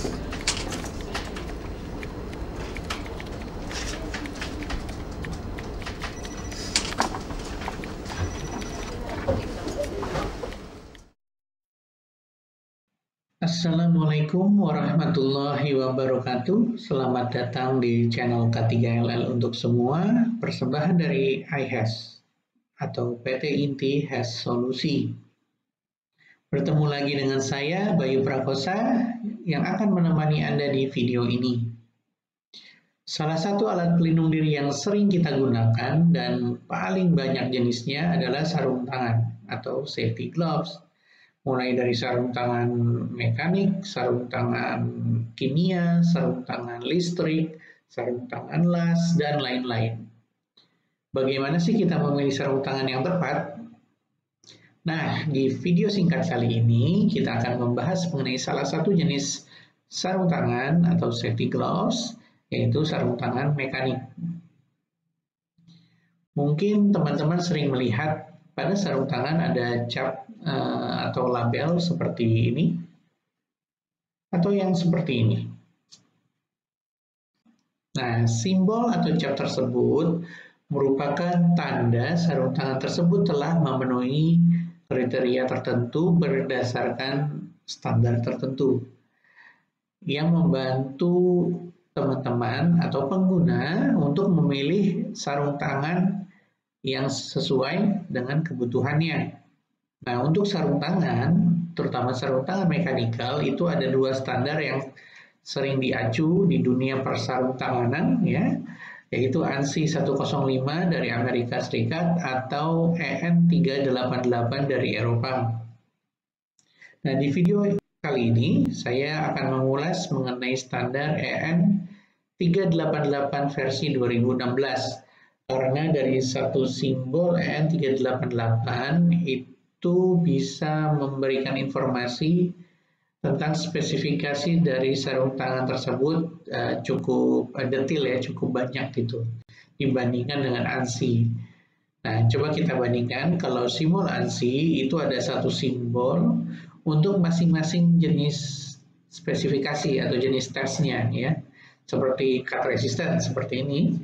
Assalamualaikum warahmatullahi wabarakatuh. Selamat datang di channel K3LL untuk semua, persembahan dari iHAS atau PT Inti HAS Solusi. Bertemu lagi dengan saya, Bayu Prakosa, yang akan menemani Anda di video ini. Salah satu alat pelindung diri yang sering kita gunakan dan paling banyak jenisnya adalah sarung tangan atau safety gloves. Mulai dari sarung tangan mekanik, sarung tangan kimia, sarung tangan listrik, sarung tangan las, dan lain-lain. Bagaimana sih kita memilih sarung tangan yang tepat? Nah, di video singkat kali ini kita akan membahas mengenai salah satu jenis sarung tangan atau safety gloves, yaitu sarung tangan mekanik. Mungkin teman-teman sering melihat pada sarung tangan ada cap atau label seperti ini, atau yang seperti ini. Nah, simbol atau cap tersebut merupakan tanda sarung tangan tersebut telah memenuhi kriteria tertentu berdasarkan standar tertentu yang membantu teman-teman atau pengguna untuk memilih sarung tangan yang sesuai dengan kebutuhannya. Nah, untuk sarung tangan, terutama sarung tangan mekanikal, itu ada dua standar yang sering diacu di dunia persarung tanganan, ya, yaitu ANSI 105 dari Amerika Serikat atau EN 388 dari Eropa. Nah, di video kali ini saya akan mengulas mengenai standar EN 388 versi 2016. Karena dari satu simbol EN 388 itu bisa memberikan informasi tentang spesifikasi dari sarung tangan tersebut cukup detail ya, cukup banyak gitu dibandingkan dengan ANSI. Nah, coba kita bandingkan. Kalau simbol ANSI itu ada satu simbol untuk masing-masing jenis spesifikasi atau jenis tesnya ya, seperti cut resistant seperti ini,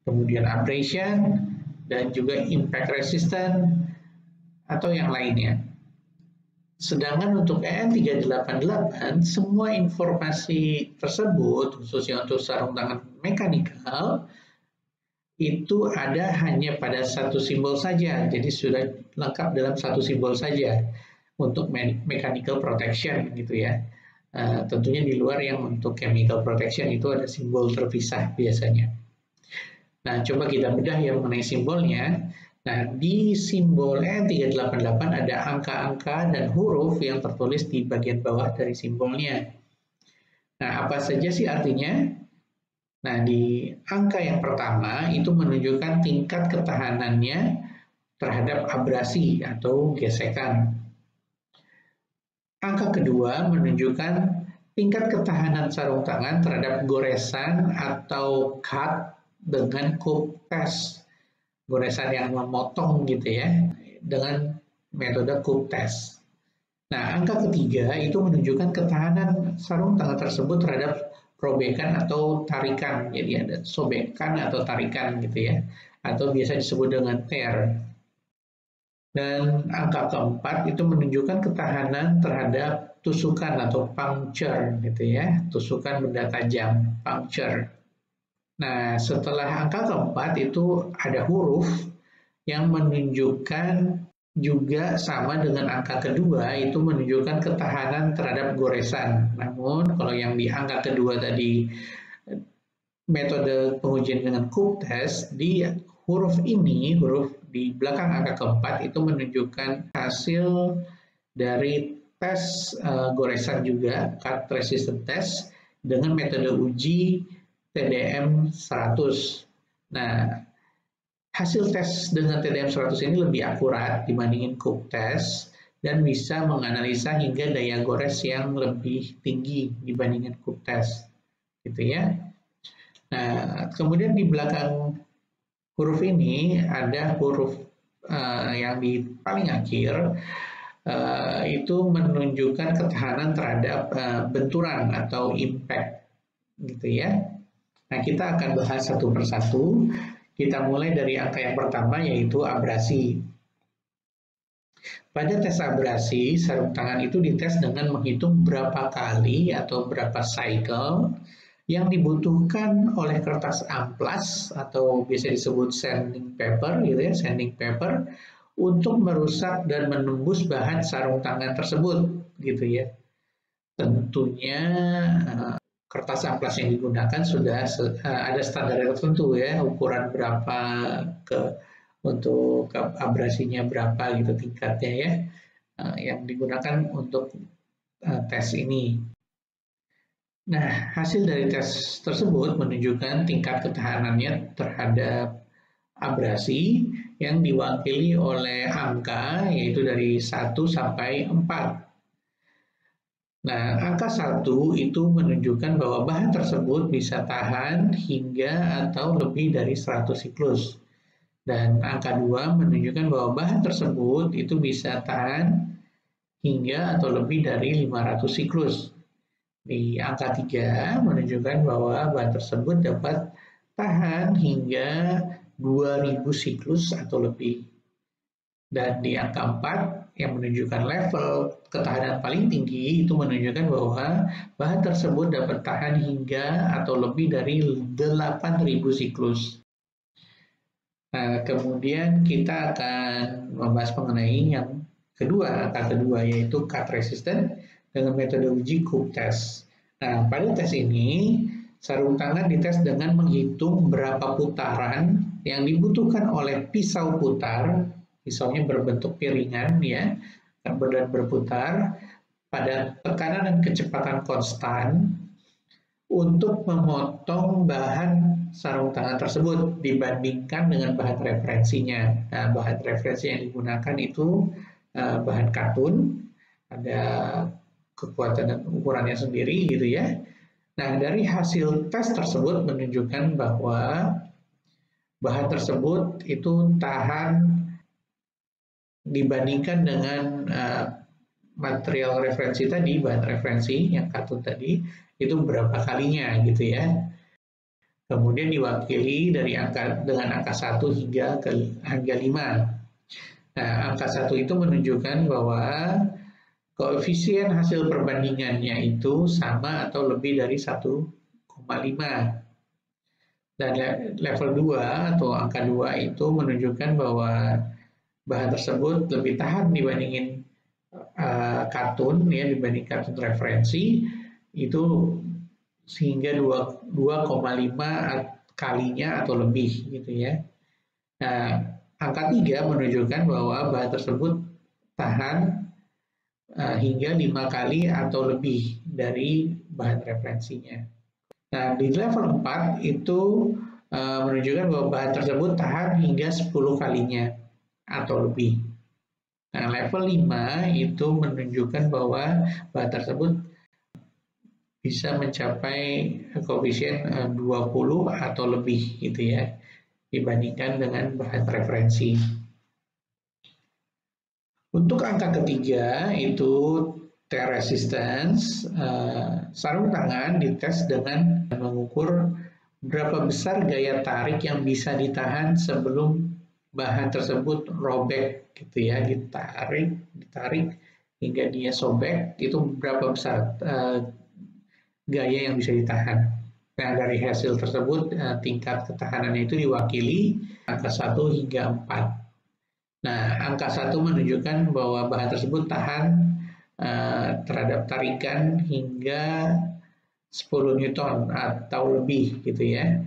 kemudian abrasion dan juga impact resistant atau yang lainnya. Sedangkan untuk EN 388, semua informasi tersebut, khususnya untuk sarung tangan mekanikal, itu ada hanya pada satu simbol saja. Jadi sudah lengkap dalam satu simbol saja untuk mechanical protection gitu ya. Tentunya di luar yang untuk chemical protection itu ada simbol terpisah biasanya. Nah, coba kita bedah ya mengenai simbolnya. Nah, di simbol EN388 ada angka-angka dan huruf yang tertulis di bagian bawah dari simbolnya. Nah, apa saja sih artinya? Nah, di angka yang pertama itu menunjukkan tingkat ketahanannya terhadap abrasi atau gesekan. Angka kedua menunjukkan tingkat ketahanan sarung tangan terhadap goresan atau cut dengan cup test, goresan yang memotong gitu ya, dengan metode cup test. Nah, angka ketiga itu menunjukkan ketahanan sarung tangan tersebut terhadap robekan atau tarikan. Jadi ada sobekan atau tarikan gitu ya, atau biasa disebut dengan tear. Dan angka keempat itu menunjukkan ketahanan terhadap tusukan atau puncture gitu ya, tusukan benda tajam, puncture. Nah, setelah angka keempat itu ada huruf yang menunjukkan juga sama dengan angka kedua, itu menunjukkan ketahanan terhadap goresan. Namun, kalau yang di angka kedua tadi metode pengujian dengan cup test, di huruf ini, huruf di belakang angka keempat itu menunjukkan hasil dari tes goresan juga, cut resistant test, dengan metode uji TDM 100. Nah, hasil tes dengan TDM 100 ini lebih akurat dibandingin cup test dan bisa menganalisa hingga daya gores yang lebih tinggi dibandingin cup test, gitu ya. Nah, kemudian di belakang huruf ini ada huruf yang di paling akhir itu menunjukkan ketahanan terhadap benturan atau impact, gitu ya. Nah, kita akan bahas satu persatu. Kita mulai dari angka yang pertama, yaitu abrasi. Pada tes abrasi, sarung tangan itu dites dengan menghitung berapa kali atau berapa cycle yang dibutuhkan oleh kertas amplas atau biasa disebut sanding paper, gitu ya, sanding paper, untuk merusak dan menembus bahan sarung tangan tersebut, gitu ya. Tentunya kertas amplas yang digunakan sudah ada standar tertentu ya, ukuran berapa untuk abrasinya berapa gitu tingkatnya ya, yang digunakan untuk tes ini. Nah, hasil dari tes tersebut menunjukkan tingkat ketahanannya terhadap abrasi yang diwakili oleh angka yaitu dari 1 sampai 4. Nah, angka 1 itu menunjukkan bahwa bahan tersebut bisa tahan hingga atau lebih dari 100 siklus. Dan angka 2 menunjukkan bahwa bahan tersebut itu bisa tahan hingga atau lebih dari 500 siklus. Di angka 3 menunjukkan bahwa bahan tersebut dapat tahan hingga 2000 siklus atau lebih. Dan di angka 4 yang menunjukkan level ketahanan paling tinggi itu menunjukkan bahwa bahan tersebut dapat tahan hingga atau lebih dari 8000 siklus. Nah, kemudian kita akan membahas mengenai yang kedua, angka kedua, yaitu cut resistant dengan metodologi Cook test. Nah, pada tes ini sarung tangan dites dengan menghitung berapa putaran yang dibutuhkan oleh pisau putar, pisaunya berbentuk piringan ya, dan berputar pada tekanan dan kecepatan konstan untuk memotong bahan sarung tangan tersebut dibandingkan dengan bahan referensinya. Nah, bahan referensi yang digunakan itu bahan katun, ada kekuatan dan ukurannya sendiri gitu ya. Nah, dari hasil tes tersebut menunjukkan bahwa bahan tersebut itu tahan dibandingkan dengan material referensi tadi, bahan referensi yang katun tadi, itu berapa kalinya gitu ya. Kemudian diwakili dari dengan angka 1 hingga 5. Nah, angka 1 itu menunjukkan bahwa koefisien hasil perbandingannya itu sama atau lebih dari 1,5. Dan level 2 atau angka 2 itu menunjukkan bahwa bahan tersebut lebih tahan dibandingin katun ya, dibanding katun referensi itu sehingga 2,5 kalinya atau lebih gitu ya. Nah, angka 3 menunjukkan bahwa bahan tersebut tahan hingga 5 kali atau lebih dari bahan referensinya. Nah, di level 4 itu menunjukkan bahwa bahan tersebut tahan hingga 10 kalinya atau lebih. Nah, level 5 itu menunjukkan bahwa bahan tersebut bisa mencapai koefisien 20 atau lebih gitu ya, dibandingkan dengan bahan referensi. Untuk angka ketiga itu tear resistance, sarung tangan dites dengan mengukur berapa besar gaya tarik yang bisa ditahan sebelum bahan tersebut robek gitu ya, ditarik hingga dia sobek, itu berapa besar gaya yang bisa ditahan. Nah, dari hasil tersebut tingkat ketahanannya itu diwakili angka 1 hingga 4. Nah, angka 1 menunjukkan bahwa bahan tersebut tahan terhadap tarikan hingga 10 Newton atau lebih gitu ya.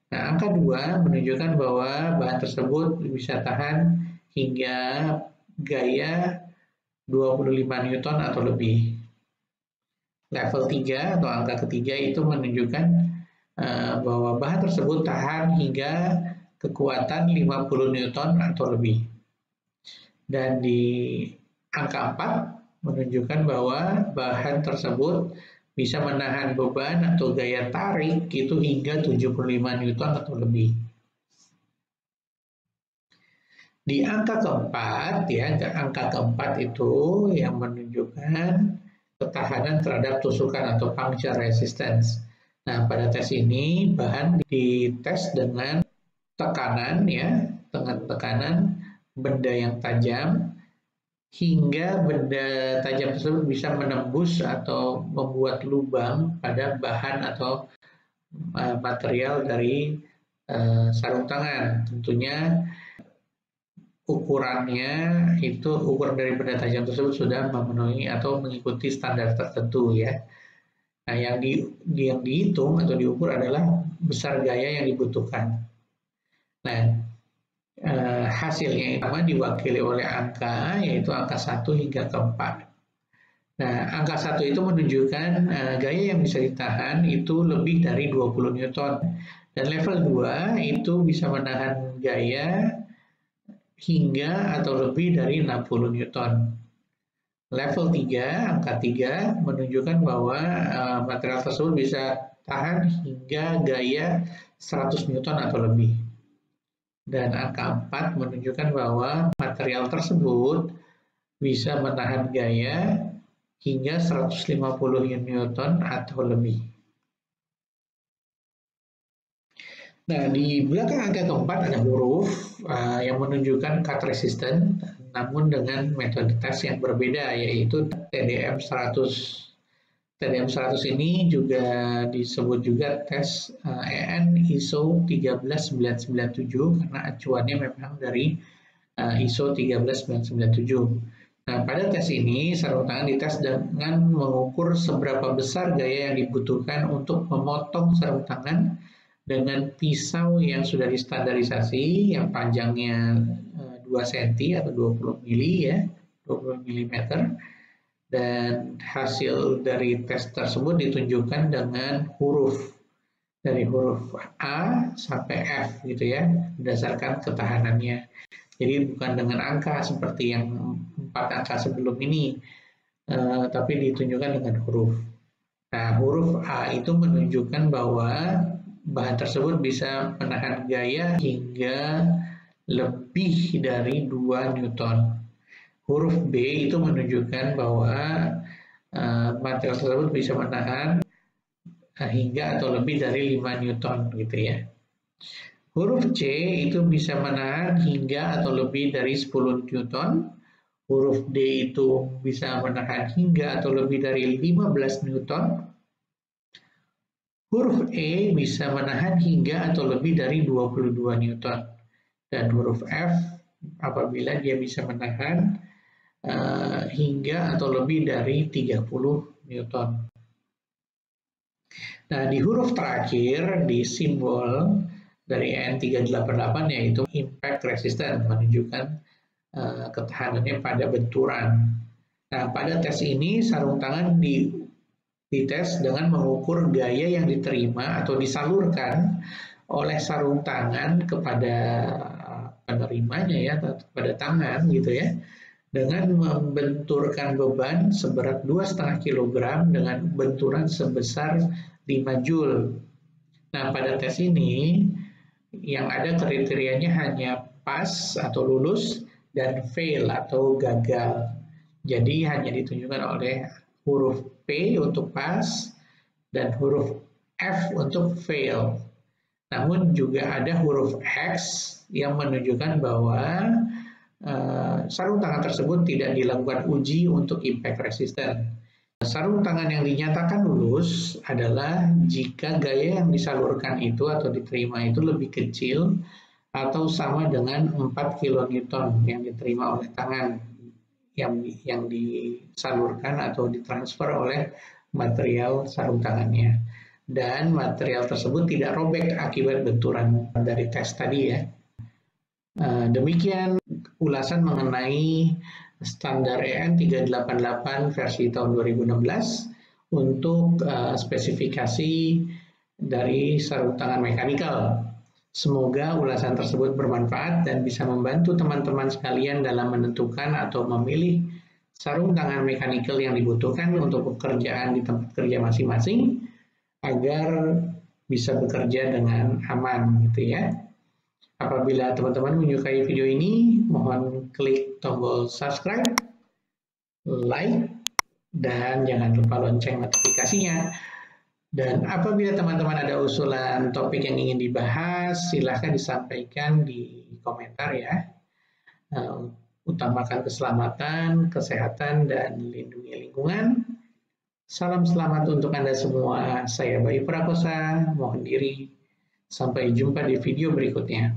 Nah, angka 2 menunjukkan bahwa bahan tersebut bisa tahan hingga gaya 25 Newton atau lebih. Level 3 atau angka ketiga itu menunjukkan bahwa bahan tersebut tahan hingga kekuatan 50 Newton atau lebih. Dan di angka 4 menunjukkan bahwa bahan tersebut bisa menahan beban atau gaya tarik itu hingga 75 Newton atau lebih. Di angka keempat, ya, angka keempat itu yang menunjukkan ketahanan terhadap tusukan atau puncture resistance. Nah, pada tes ini bahan dites dengan tekanan, ya, dengan tekanan benda yang tajam hingga benda tajam tersebut bisa menembus atau membuat lubang pada bahan atau material dari sarung tangan. Tentunya ukurannya itu ukuran dari benda tajam tersebut sudah memenuhi atau mengikuti standar tertentu, ya. Nah, yang dihitung atau diukur adalah besar gaya yang dibutuhkan. Nah, hasilnya sama diwakili oleh angka, yaitu angka 1 hingga ke 4. Nah, angka 1 itu menunjukkan gaya yang bisa ditahan itu lebih dari 20 Newton. Dan level 2 itu bisa menahan gaya hingga atau lebih dari 60 Newton. Level 3, angka 3 menunjukkan bahwa material tersebut bisa tahan hingga gaya 100 Newton atau lebih. Dan angka 4 menunjukkan bahwa material tersebut bisa menahan gaya hingga 150 Newton atau lebih. Nah, di belakang angka keempat ada huruf yang menunjukkan cut resistant, namun dengan metode tes yang berbeda, yaitu TDM 100. TDM 100 ini juga disebut juga tes EN ISO 13997 karena acuannya memang dari ISO 13997. Nah, pada tes ini sarung tangan dites dengan mengukur seberapa besar gaya yang dibutuhkan untuk memotong sarung tangan dengan pisau yang sudah distandarisasi, yang panjangnya 2 cm atau 20 mili, ya, 20 mm. Dan hasil dari tes tersebut ditunjukkan dengan huruf, dari huruf A sampai F, gitu ya, berdasarkan ketahanannya. Jadi bukan dengan angka seperti yang 4 angka sebelum ini, tapi ditunjukkan dengan huruf. Nah, huruf A itu menunjukkan bahwa bahan tersebut bisa menahan gaya hingga lebih dari 2 Newton. Huruf B itu menunjukkan bahwa material tersebut bisa menahan hingga atau lebih dari 5 Newton, gitu ya. Huruf C itu bisa menahan hingga atau lebih dari 10 Newton. Huruf D itu bisa menahan hingga atau lebih dari 15 Newton. Huruf E bisa menahan hingga atau lebih dari 22 Newton. Dan huruf F apabila dia bisa menahan hingga atau lebih dari 30 Newton. Nah, di huruf terakhir, di simbol dari N388, yaitu impact resistant, menunjukkan ketahanannya pada benturan. Nah, pada tes ini sarung tangan dites dengan mengukur gaya yang diterima atau disalurkan oleh sarung tangan kepada penerimanya, ya, atau pada tangan, gitu ya, dengan membenturkan beban seberat 2,5 kg dengan benturan sebesar 5 Joule. Nah, pada tes ini yang ada kriterianya hanya pas atau lulus dan fail atau gagal. Jadi hanya ditunjukkan oleh huruf P untuk pas dan huruf F untuk fail. Namun juga ada huruf X yang menunjukkan bahwa sarung tangan tersebut tidak dilakukan uji untuk impact resistant. Sarung tangan yang dinyatakan lulus adalah jika gaya yang disalurkan itu atau diterima itu lebih kecil atau sama dengan 4 kN yang diterima oleh tangan yang disalurkan atau ditransfer oleh material sarung tangannya. Dan material tersebut tidak robek akibat benturan dari tes tadi, ya. Demikian ulasan mengenai standar EN 388 versi tahun 2016 untuk spesifikasi dari sarung tangan mekanikal. Semoga ulasan tersebut bermanfaat dan bisa membantu teman-teman sekalian dalam menentukan atau memilih sarung tangan mekanikal yang dibutuhkan untuk pekerjaan di tempat kerja masing-masing agar bisa bekerja dengan aman, gitu ya. Apabila teman-teman menyukai video ini, mohon klik tombol subscribe, like, dan jangan lupa lonceng notifikasinya. Dan apabila teman-teman ada usulan topik yang ingin dibahas, silahkan disampaikan di komentar ya. Utamakan keselamatan, kesehatan, dan lindungi lingkungan. Salam selamat untuk Anda semua. Saya Bayu Prakosa, mohon diri. Sampai jumpa di video berikutnya.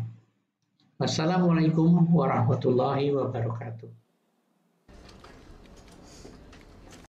Wassalamualaikum warahmatullahi wabarakatuh.